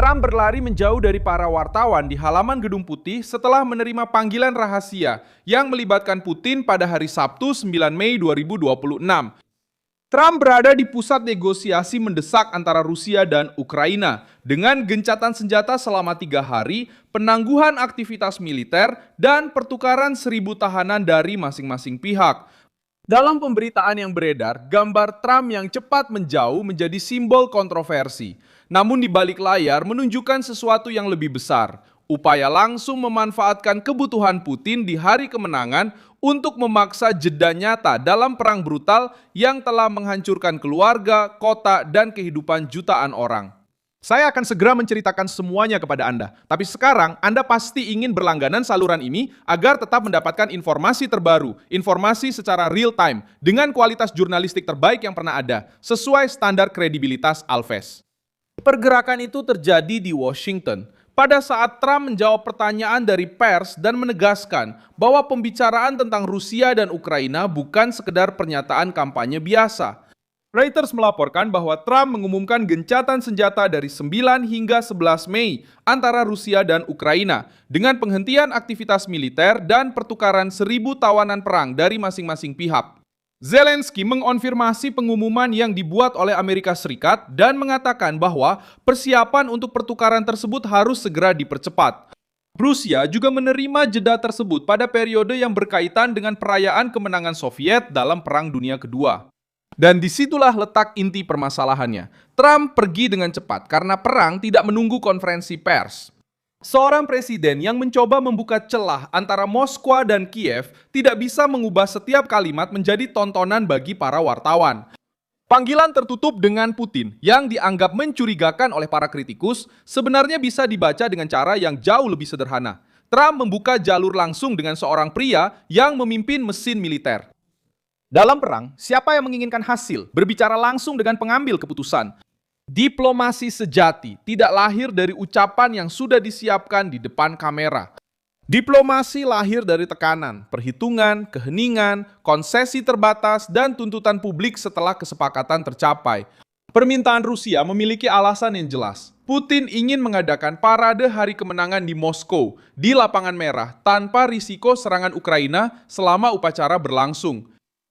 Trump berlari menjauh dari para wartawan di halaman Gedung Putih setelah menerima panggilan rahasia yang melibatkan Putin pada hari Sabtu 9 Mei 2026. Trump berada di pusat negosiasi mendesak antara Rusia dan Ukraina dengan gencatan senjata selama 3 hari, penangguhan aktivitas militer, dan pertukaran 1.000 tahanan dari masing-masing pihak. Dalam pemberitaan yang beredar, gambar Trump yang cepat menjauh menjadi simbol kontroversi. Namun di balik layar menunjukkan sesuatu yang lebih besar, upaya langsung memanfaatkan kebutuhan Putin di hari kemenangan untuk memaksa jeda nyata dalam perang brutal yang telah menghancurkan keluarga, kota, dan kehidupan jutaan orang. Saya akan segera menceritakan semuanya kepada Anda, tapi sekarang Anda pasti ingin berlangganan saluran ini agar tetap mendapatkan informasi terbaru, informasi secara real time, dengan kualitas jurnalistik terbaik yang pernah ada, sesuai standar kredibilitas Alves. Pergerakan itu terjadi di Washington pada saat Trump menjawab pertanyaan dari pers dan menegaskan bahwa pembicaraan tentang Rusia dan Ukraina bukan sekedar pernyataan kampanye biasa. Reuters melaporkan bahwa Trump mengumumkan gencatan senjata dari 9 hingga 11 Mei antara Rusia dan Ukraina dengan penghentian aktivitas militer dan pertukaran 1.000 tawanan perang dari masing-masing pihak. Zelensky mengonfirmasi pengumuman yang dibuat oleh Amerika Serikat dan mengatakan bahwa persiapan untuk pertukaran tersebut harus segera dipercepat. Rusia juga menerima jeda tersebut pada periode yang berkaitan dengan perayaan kemenangan Soviet dalam Perang Dunia Kedua. Dan disitulah letak inti permasalahannya. Trump pergi dengan cepat karena perang tidak menunggu konferensi pers. Seorang presiden yang mencoba membuka celah antara Moskwa dan Kiev tidak bisa mengubah setiap kalimat menjadi tontonan bagi para wartawan. Panggilan tertutup dengan Putin yang dianggap mencurigakan oleh para kritikus sebenarnya bisa dibaca dengan cara yang jauh lebih sederhana. Trump membuka jalur langsung dengan seorang pria yang memimpin mesin militer. Dalam perang, siapa yang menginginkan hasil berbicara langsung dengan pengambil keputusan. Diplomasi sejati tidak lahir dari ucapan yang sudah disiapkan di depan kamera. Diplomasi lahir dari tekanan, perhitungan, keheningan, konsesi terbatas, dan tuntutan publik setelah kesepakatan tercapai. Permintaan Rusia memiliki alasan yang jelas. Putin ingin mengadakan parade hari kemenangan di Moskow, di Lapangan Merah, tanpa risiko serangan Ukraina selama upacara berlangsung.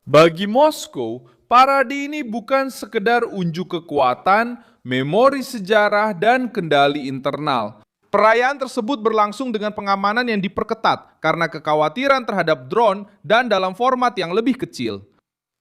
Bagi Moskow, parade ini bukan sekedar unjuk kekuatan, memori sejarah, dan kendali internal. Perayaan tersebut berlangsung dengan pengamanan yang diperketat karena kekhawatiran terhadap drone dan dalam format yang lebih kecil.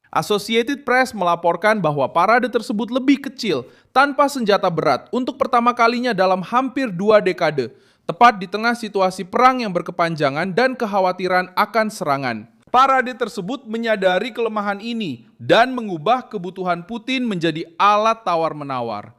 Associated Press melaporkan bahwa parade tersebut lebih kecil, tanpa senjata berat, untuk pertama kalinya dalam hampir 2 dekade, tepat di tengah situasi perang yang berkepanjangan dan kekhawatiran akan serangan. Parade tersebut menyadari kelemahan ini dan mengubah kebutuhan Putin menjadi alat tawar-menawar.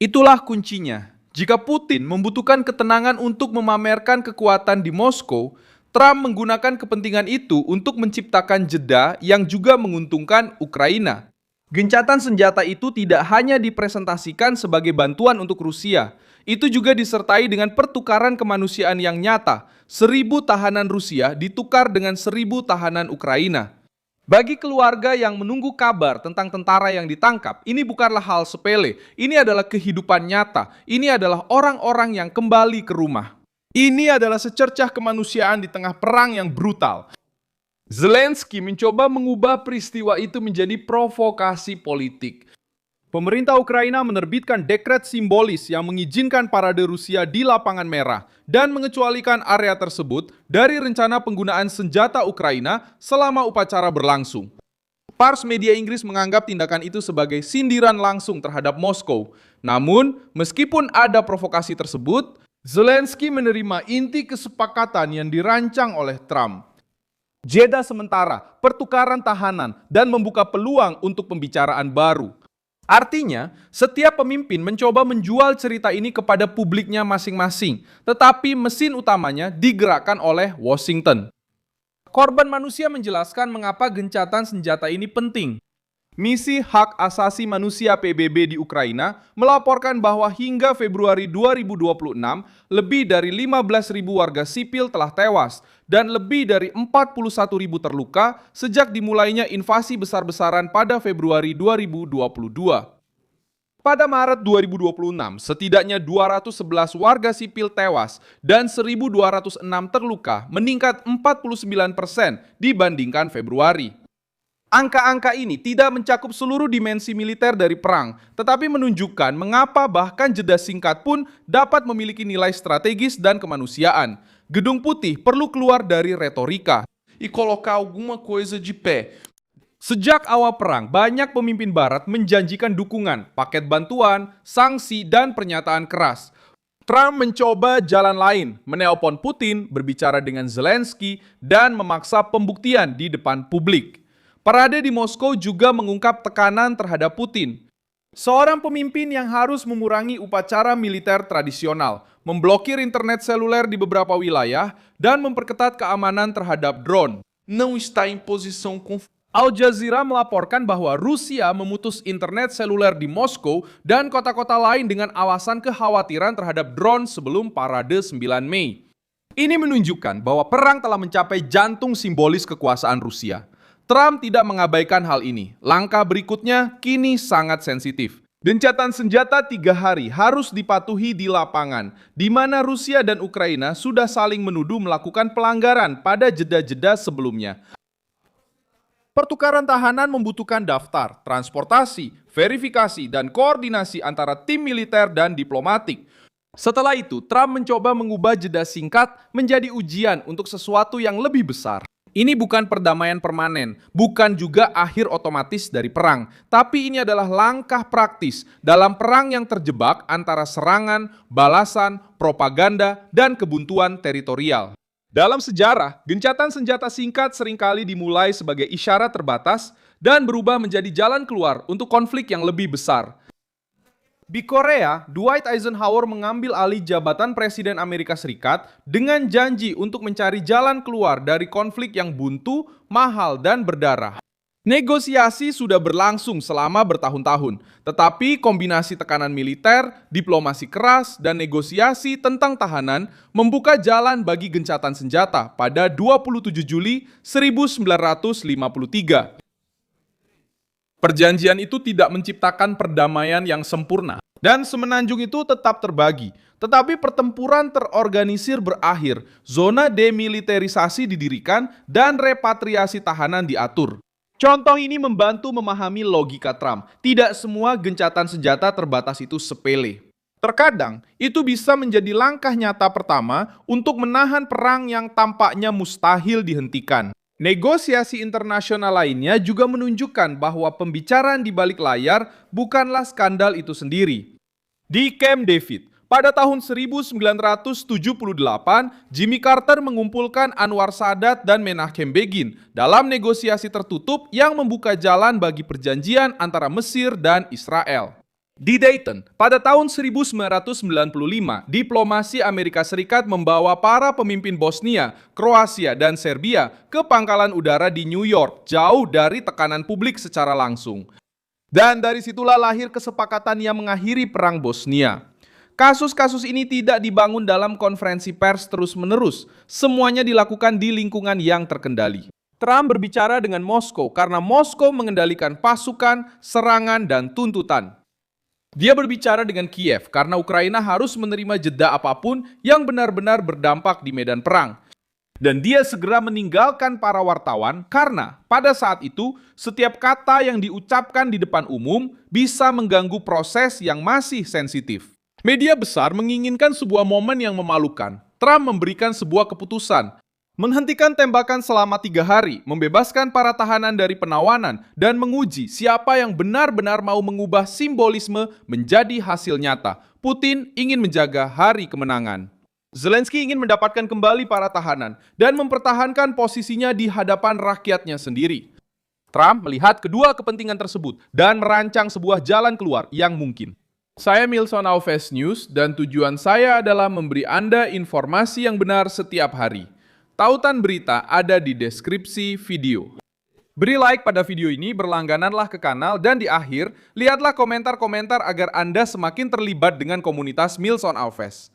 Itulah kuncinya. Jika Putin membutuhkan ketenangan untuk memamerkan kekuatan di Moskow, Trump menggunakan kepentingan itu untuk menciptakan jeda yang juga menguntungkan Ukraina. Gencatan senjata itu tidak hanya dipresentasikan sebagai bantuan untuk Rusia, itu juga disertai dengan pertukaran kemanusiaan yang nyata. 1.000 tahanan Rusia ditukar dengan 1.000 tahanan Ukraina. Bagi keluarga yang menunggu kabar tentang tentara yang ditangkap, ini bukanlah hal sepele. Ini adalah kehidupan nyata. Ini adalah orang-orang yang kembali ke rumah. Ini adalah secercah kemanusiaan di tengah perang yang brutal. Zelensky mencoba mengubah peristiwa itu menjadi provokasi politik. Pemerintah Ukraina menerbitkan dekret simbolis yang mengizinkan parade Rusia di Lapangan Merah dan mengecualikan area tersebut dari rencana penggunaan senjata Ukraina selama upacara berlangsung. Pers media Inggris menganggap tindakan itu sebagai sindiran langsung terhadap Moskow. Namun, meskipun ada provokasi tersebut, Zelensky menerima inti kesepakatan yang dirancang oleh Trump. Jeda sementara, pertukaran tahanan, dan membuka peluang untuk pembicaraan baru. Artinya, setiap pemimpin mencoba menjual cerita ini kepada publiknya masing-masing, tetapi mesin utamanya digerakkan oleh Washington. Korban manusia menjelaskan mengapa gencatan senjata ini penting. Misi Hak Asasi Manusia PBB di Ukraina melaporkan bahwa hingga Februari 2026, lebih dari 15.000 warga sipil telah tewas dan lebih dari 41.000 terluka sejak dimulainya invasi besar-besaran pada Februari 2022. Pada Maret 2026, setidaknya 211 warga sipil tewas dan 1.206 terluka, meningkat 49% dibandingkan Februari. Angka-angka ini tidak mencakup seluruh dimensi militer dari perang, tetapi menunjukkan mengapa bahkan jeda singkat pun dapat memiliki nilai strategis dan kemanusiaan. Gedung Putih perlu keluar dari retorika e colocar alguma coisa de pé. Sejak awal perang, banyak pemimpin barat menjanjikan dukungan, paket bantuan, sanksi, dan pernyataan keras. Trump mencoba jalan lain, menelpon Putin, berbicara dengan Zelensky, dan memaksa pembuktian di depan publik. Parade di Moskow juga mengungkap tekanan terhadap Putin. Seorang pemimpin yang harus mengurangi upacara militer tradisional, memblokir internet seluler di beberapa wilayah, dan memperketat keamanan terhadap drone. Não está em posição confortável. Al Jazeera melaporkan bahwa Rusia memutus internet seluler di Moskow dan kota-kota lain dengan alasan kekhawatiran terhadap drone sebelum parade 9 Mei. Ini menunjukkan bahwa perang telah mencapai jantung simbolis kekuasaan Rusia. Trump tidak mengabaikan hal ini. Langkah berikutnya kini sangat sensitif. Gencatan senjata 3 hari harus dipatuhi di lapangan, di mana Rusia dan Ukraina sudah saling menuduh melakukan pelanggaran pada jeda-jeda sebelumnya. Pertukaran tahanan membutuhkan daftar, transportasi, verifikasi, dan koordinasi antara tim militer dan diplomatik. Setelah itu, Trump mencoba mengubah jeda singkat menjadi ujian untuk sesuatu yang lebih besar. Ini bukan perdamaian permanen, bukan juga akhir otomatis dari perang, tapi ini adalah langkah praktis dalam perang yang terjebak antara serangan, balasan, propaganda, dan kebuntuan teritorial. Dalam sejarah, gencatan senjata singkat seringkali dimulai sebagai isyarat terbatas dan berubah menjadi jalan keluar untuk konflik yang lebih besar. Di Korea, Dwight Eisenhower mengambil alih jabatan Presiden Amerika Serikat dengan janji untuk mencari jalan keluar dari konflik yang buntu, mahal, dan berdarah. Negosiasi sudah berlangsung selama bertahun-tahun, tetapi kombinasi tekanan militer, diplomasi keras, dan negosiasi tentang tahanan membuka jalan bagi gencatan senjata pada 27 Juli 1953. Perjanjian itu tidak menciptakan perdamaian yang sempurna, dan semenanjung itu tetap terbagi. Tetapi pertempuran terorganisir berakhir, zona demilitarisasi didirikan, dan repatriasi tahanan diatur. Contoh ini membantu memahami logika Trump. Tidak semua gencatan senjata terbatas itu sepele. Terkadang, itu bisa menjadi langkah nyata pertama untuk menahan perang yang tampaknya mustahil dihentikan. Negosiasi internasional lainnya juga menunjukkan bahwa pembicaraan di balik layar bukanlah skandal itu sendiri. Di Camp David, pada tahun 1978, Jimmy Carter mengumpulkan Anwar Sadat dan Menachem Begin dalam negosiasi tertutup yang membuka jalan bagi perjanjian antara Mesir dan Israel. Di Dayton, pada tahun 1995, diplomasi Amerika Serikat membawa para pemimpin Bosnia, Kroasia, dan Serbia ke pangkalan udara di New York, jauh dari tekanan publik secara langsung. Dan dari situlah lahir kesepakatan yang mengakhiri Perang Bosnia. Kasus-kasus ini tidak dibangun dalam konferensi pers terus-menerus. Semuanya dilakukan di lingkungan yang terkendali. Trump berbicara dengan Moskow karena Moskow mengendalikan pasukan, serangan, dan tuntutan. Dia berbicara dengan Kiev karena Ukraina harus menerima jeda apapun yang benar-benar berdampak di medan perang. Dan dia segera meninggalkan para wartawan karena pada saat itu setiap kata yang diucapkan di depan umum bisa mengganggu proses yang masih sensitif. Media besar menginginkan sebuah momen yang memalukan. Trump memberikan sebuah keputusan, menghentikan tembakan selama 3 hari, membebaskan para tahanan dari penawanan, dan menguji siapa yang benar-benar mau mengubah simbolisme menjadi hasil nyata. Putin ingin menjaga hari kemenangan. Zelensky ingin mendapatkan kembali para tahanan dan mempertahankan posisinya di hadapan rakyatnya sendiri. Trump melihat kedua kepentingan tersebut dan merancang sebuah jalan keluar yang mungkin. Saya Milson Alves News dan tujuan saya adalah memberi Anda informasi yang benar setiap hari. Tautan berita ada di deskripsi video. Beri like pada video ini, berlanggananlah ke kanal, dan di akhir, lihatlah komentar-komentar agar Anda semakin terlibat dengan komunitas Milson Alves.